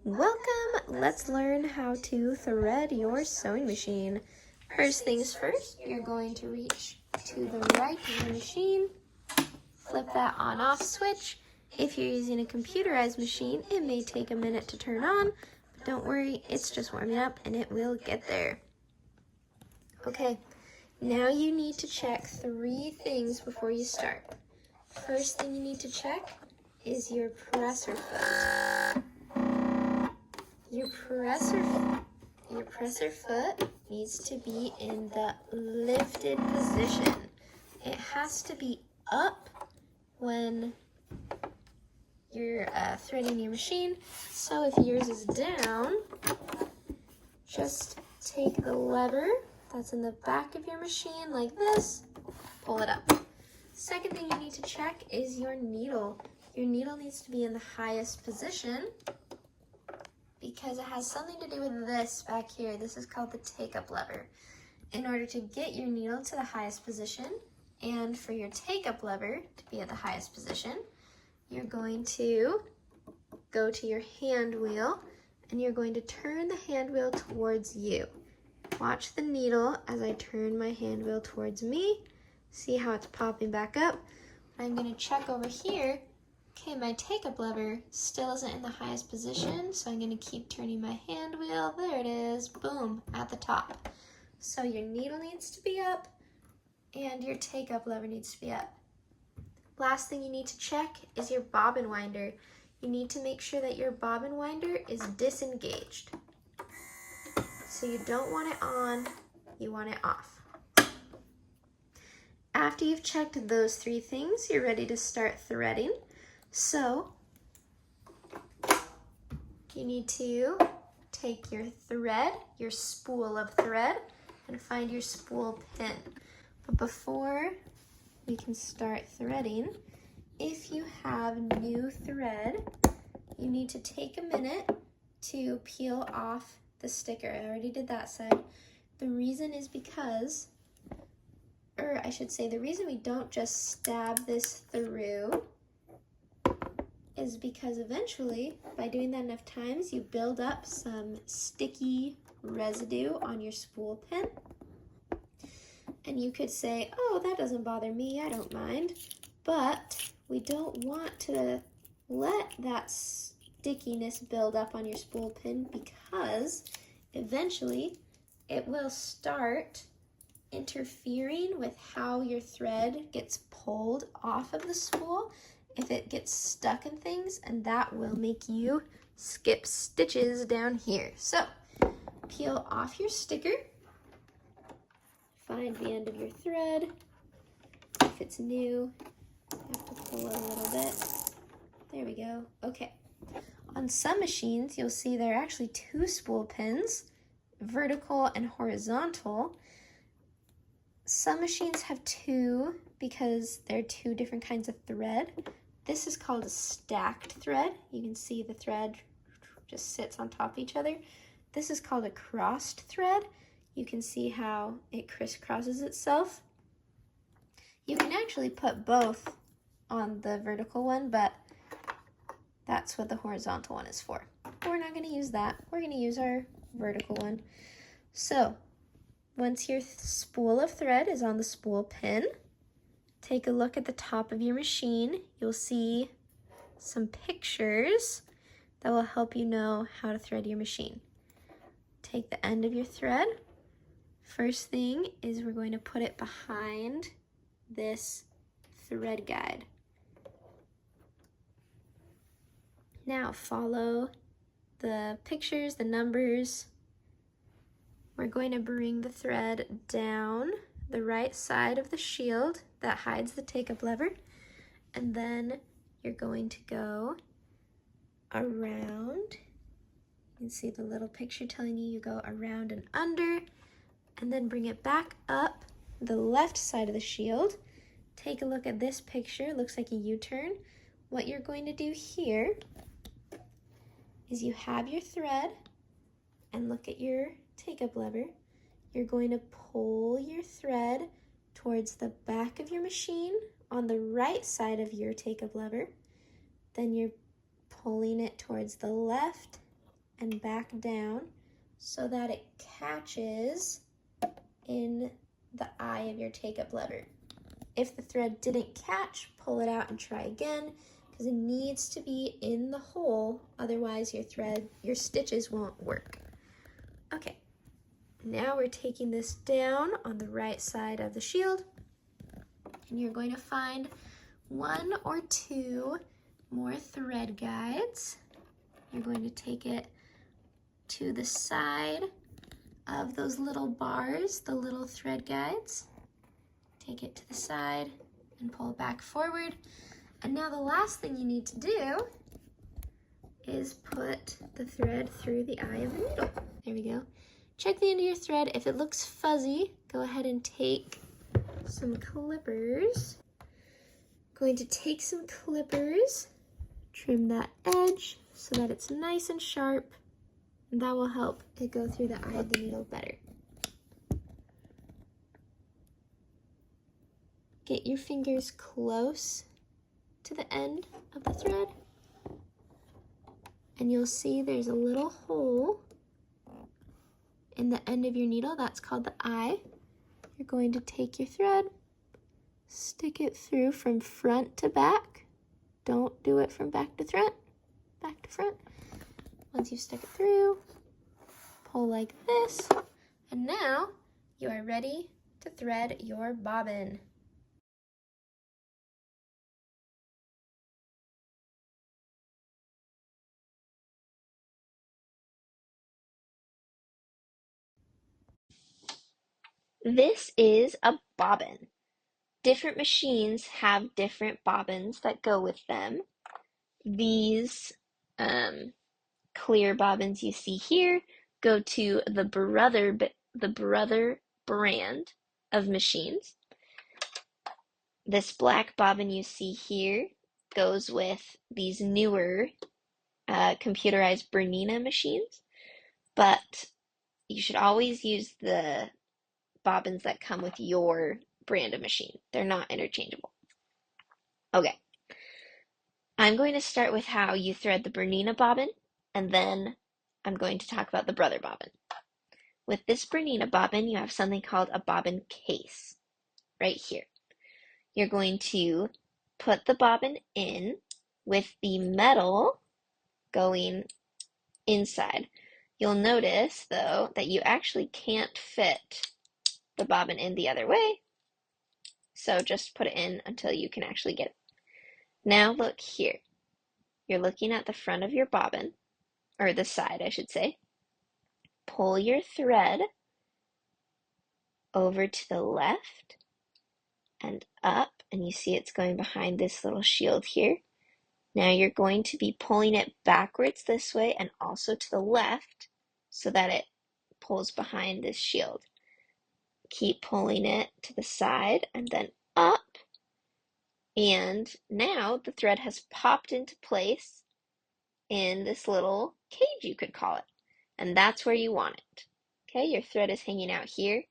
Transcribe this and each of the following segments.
Welcome! Let's learn how to thread your sewing machine. First things first, you're going to reach to the right of the machine, flip that on-off switch. If you're using a computerized machine, it may take a minute to turn on, but don't worry, it's just warming up and it will get there. Okay, now you need to check 3 things before you start. First thing you need to check is your presser foot. Your presser foot needs to be in the lifted position. It has to be up when you're threading your machine. So if yours is down, just take the lever that's in the back of your machine like this, pull it up. Second thing you need to check is your needle. Your needle needs to be in the highest position because it has something to do with this back here. This is called the take-up lever. In order to get your needle to the highest position and for your take-up lever to be at the highest position, you're going to go to your hand wheel and you're going to turn the hand wheel towards you. Watch the needle as I turn my hand wheel towards me. See how it's popping back up? I'm going to check over here. Okay, my take-up lever still isn't in the highest position, so I'm going to keep turning my hand wheel. There it is, boom, at the top. So your needle needs to be up and your take-up lever needs to be up. Last thing you need to check is your bobbin winder. You need to make sure that your bobbin winder is disengaged. So you don't want it on, you want it off. After you've checked those 3 things, you're ready to start threading. So you need to take your thread, your spool of thread, and find your spool pin. But before we can start threading, if you have new thread, you need to take a minute to peel off the sticker. I already did that side. The reason is because, or I should say, the reason we don't just stab this through is because eventually, by doing that enough times, you build up some sticky residue on your spool pin. And you could say, oh, that doesn't bother me, I don't mind. But we don't want to let that stickiness build up on your spool pin because eventually it will start interfering with how your thread gets pulled off of the spool if it gets stuck in things, and that will make you skip stitches down here. So peel off your sticker, find the end of your thread. If it's new, you have to pull it a little bit. There we go. Okay. On some machines, you'll see there are actually 2 spool pins, vertical and horizontal. Some machines have 2 because they're 2 different kinds of thread. This is called a stacked thread. You can see the thread just sits on top of each other. This is called a crossed thread. You can see how it crisscrosses itself. You can actually put both on the vertical one, but that's what the horizontal one is for. We're not going to use that. We're going to use our vertical one. So once your spool of thread is on the spool pin, take a look at the top of your machine. You'll see some pictures that will help you know how to thread your machine. Take the end of your thread. First thing is we're going to put it behind this thread guide. Now follow the pictures, the numbers. We're going to bring the thread down the right side of the shield that hides the take-up lever, and then you're going to go around. You can see the little picture telling you go around and under, and then bring it back up the left side of the shield. Take a look at this picture. It looks like a U-turn. What you're going to do here is you have your thread, and look at your take-up lever. You're going to pull your thread towards the back of your machine on the right side of your take-up lever. Then you're pulling it towards the left and back down so that it catches in the eye of your take-up lever. If the thread didn't catch, pull it out and try again, because it needs to be in the hole, otherwise your stitches won't work. Okay, now we're taking this down on the right side of the shield, and you're going to find 1 or 2 more thread guides. You're going to take it to the side of those little bars, the little thread guides. Take it to the side and pull back forward. And now the last thing you need to do is put the thread through the eye of the needle. There we go. Check the end of your thread. If it looks fuzzy, go ahead and take some clippers. Going to take some clippers, trim that edge so that it's nice and sharp, and that will help it go through the eye of the needle better. Get your fingers close to the end of the thread, and you'll see there's a little hole in the end of your needle. That's called the eye. You're going to take your thread, stick it through from front to back. Don't do it from back to front, back to front. Once you stick it through, pull like this, and now you are ready to thread your bobbin. This is a bobbin. Different machines have different bobbins that go with them. These clear bobbins you see here go to the Brother brand of machines. This black bobbin you see here goes with these newer computerized Bernina machines, but you should always use the bobbins that come with your brand of machine. They're not interchangeable. Okay, I'm going to start with how you thread the Bernina bobbin, and then I'm going to talk about the Brother bobbin. With this Bernina bobbin, you have something called a bobbin case right here. You're going to put the bobbin in with the metal going inside. You'll notice, though, that you actually can't fit the bobbin in the other way, so just put it in until you can actually get it. Now look here. You're looking at the front of your bobbin, or the side, I should say. Pull your thread over to the left and up, and you see it's going behind this little shield here. Now you're going to be pulling it backwards this way and also to the left so that it pulls behind this shield. Keep pulling it to the side and then up. And now the thread has popped into place in this little cage, you could call it. And that's where you want it. Okay, your thread is hanging out here.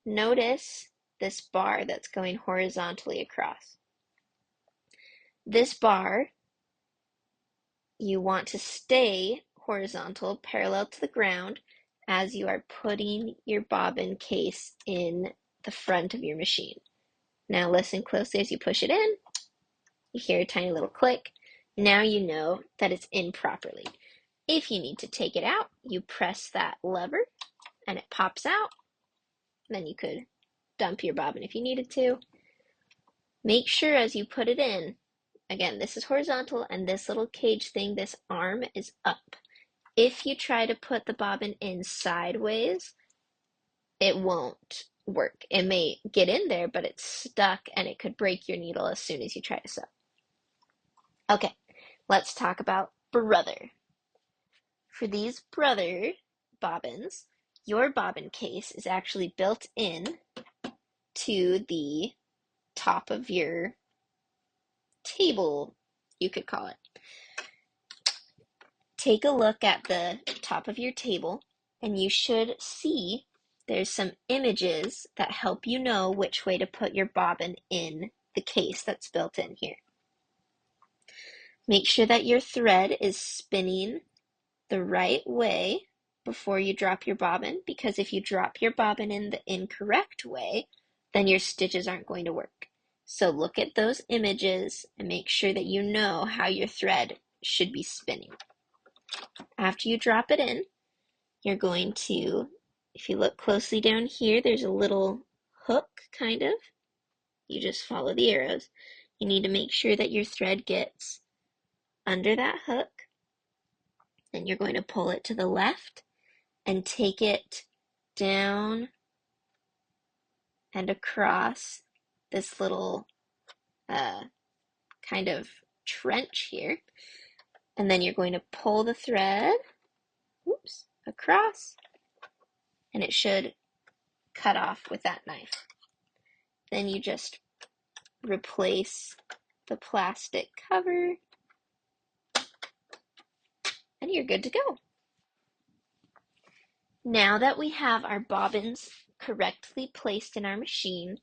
Notice this bar that's going horizontally across. This bar, you want to stay horizontal, parallel to the ground, as you are putting your bobbin case in the front of your machine. Now listen closely as you push it in. You hear a tiny little click. Now you know that it's in properly. If you need to take it out, you press that lever and it pops out. Then you could dump your bobbin if you needed to. Make sure as you put it in, again, this is horizontal and this little cage thing, this arm is up. If you try to put the bobbin in sideways, it won't work. It may get in there, but it's stuck and it could break your needle as soon as you try to sew. Okay, let's talk about Brother. For these Brother bobbins, your bobbin case is actually built in to the top of your table, you could call it. Take a look at the top of your table and you should see there's some images that help you know which way to put your bobbin in the case that's built in here. Make sure that your thread is spinning the right way before you drop your bobbin, because if you drop your bobbin in the incorrect way, then your stitches aren't going to work. So look at those images and make sure that you know how your thread should be spinning. After you drop it in, you're going to, if you look closely down here, there's a little hook, kind of. You just follow the arrows. You need to make sure that your thread gets under that hook. Then you're going to pull it to the left and take it down and across this little kind of trench here. And then you're going to pull the thread, across, and it should cut off with that knife. Then you just replace the plastic cover, and you're good to go. Now that we have our bobbins correctly placed in our machine,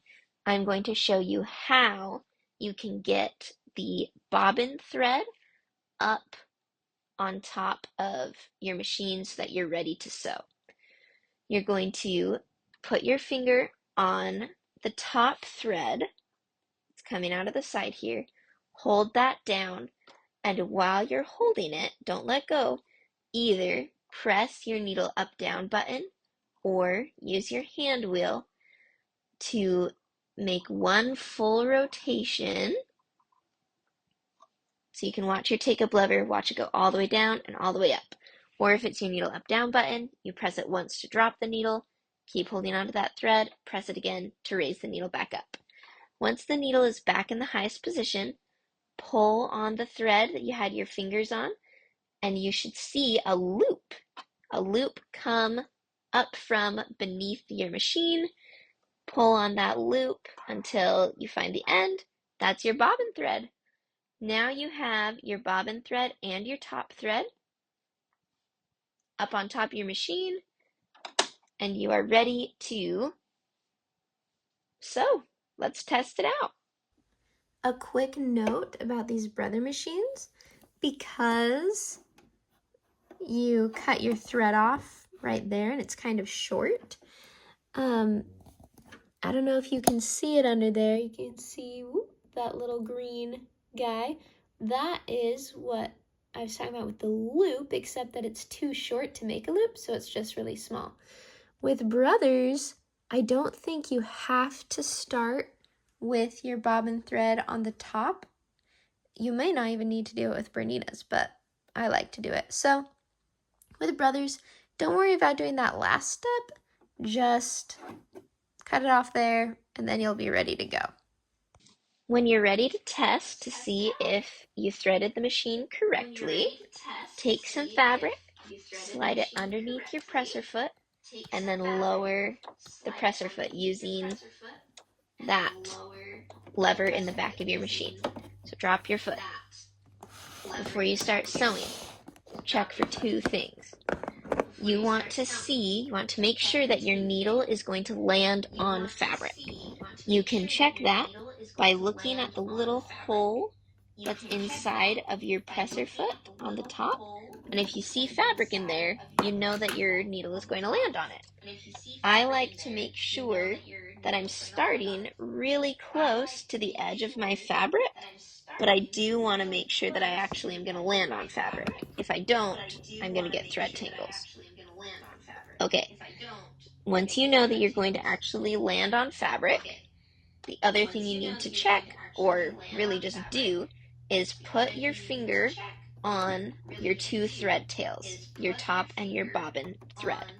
I'm going to show you how you can get the bobbin thread up on top of your machine so that you're ready to sew. You're going to put your finger on the top thread. It's coming out of the side here. Hold that down, and while you're holding it, don't let go. Either press your needle up down button or use your hand wheel to make one full rotation. So you can watch your take up lever, watch it go all the way down and all the way up. Or if it's your needle up down button, you press it once to drop the needle, keep holding onto that thread, press it again to raise the needle back up. Once the needle is back in the highest position, pull on the thread that you had your fingers on, and you should see a loop come up from beneath your machine. Pull on that loop until you find the end. That's your bobbin thread. Now you have your bobbin thread and your top thread up on top of your machine, and you are ready to sew. Let's test it out. A quick note about these Brother machines: because you cut your thread off right there and it's kind of short, I don't know if you can see it under there. You can see that little green guy. That is what I was talking about with the loop, except that it's too short to make a loop, so it's just really small. With Brothers, I don't think you have to start with your bobbin thread on the top. You may not even need to do it with Bernina's, but I like to do it. So with Brothers, don't worry about doing that last step. Just cut it off there, and then you'll be ready to go. When you're ready to test to see if you threaded the machine correctly, take some fabric, slide it underneath your presser foot, and then lower the presser foot using that lever in the back of your machine. So drop your foot. Before you start sewing, check for two things. You want to make sure that your needle is going to land on fabric. You can check that by looking at the little hole that's inside of your presser foot on the top. And if you see fabric in there, you know that your needle is going to land on it. I like to make sure that I'm starting really close to the edge of my fabric, but I do want to make sure that I actually am going to land on fabric. If I don't, I'm going to get thread tangles. Okay, once you know that you're going to actually land on fabric, the other thing you need to check, or really just do, is put your finger on your two thread tails, your top and your bobbin thread.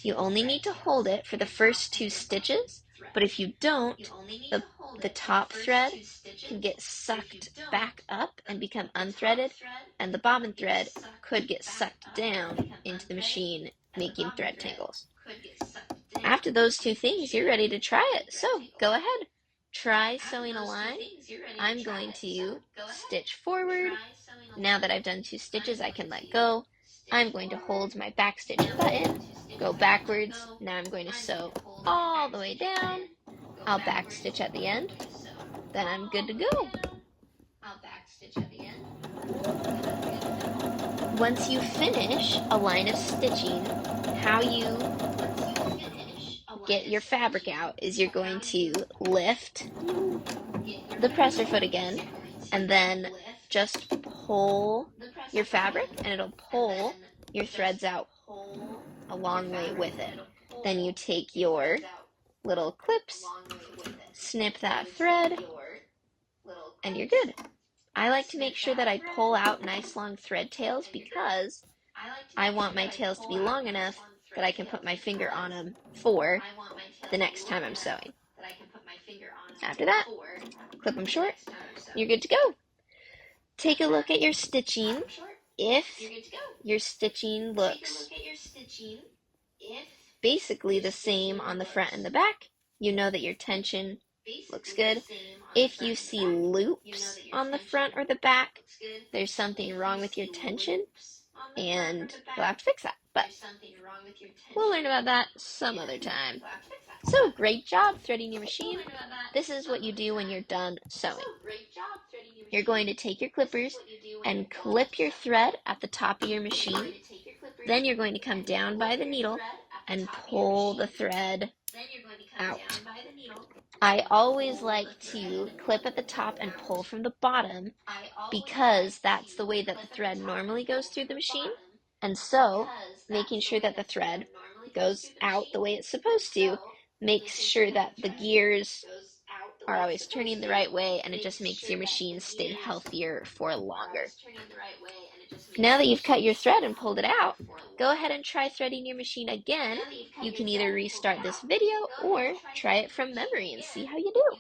You only need to hold it for the first two stitches, but if you don't, the top thread can get sucked back up and become unthreaded, and the bobbin thread could get sucked down into the machine, making thread tangles. After those two things, you're ready to try it. So go ahead, try sewing a line. I'm going to stitch forward. Now that I've done two stitches, I can let go. I'm going to hold my back stitch button, go backwards. Now I'm going to sew all the way down. I'll back stitch at the end. Then I'm good to go. Once you finish a line of stitching, how you get your fabric out is you're going to lift the presser foot again, and then just pull your fabric, and it'll pull your threads out a long way with it. Then you take your little clips, snip that thread, and you're good. I like to make sure that I pull out nice long thread tails because I want my tails to be long enough that I can put my finger on them for the next time I'm sewing. After that, clip them short, you're good to go. Take a look at your stitching. If your stitching looks basically the same on the front and the back, you know that your tension looks good. If you see loops on the front or the back, there's something wrong with your tension, and we'll have to fix that. But we'll learn about that some other time. So, great job threading your machine. This is what you do when you're done sewing. You're going to take your clippers and clip your thread at the top of your machine. Then you're going to come down by the needle and pull the thread out. I always like to clip at the top and pull from the bottom because that's the way that the thread normally goes through the machine. And so, making sure that the thread goes out the way it's supposed to makes sure that the gears are always turning the right way, and it just makes your machine stay healthier for longer. Now that you've cut your thread and pulled it out, go ahead and try threading your machine again. You can either restart this video or try it from memory and see how you do.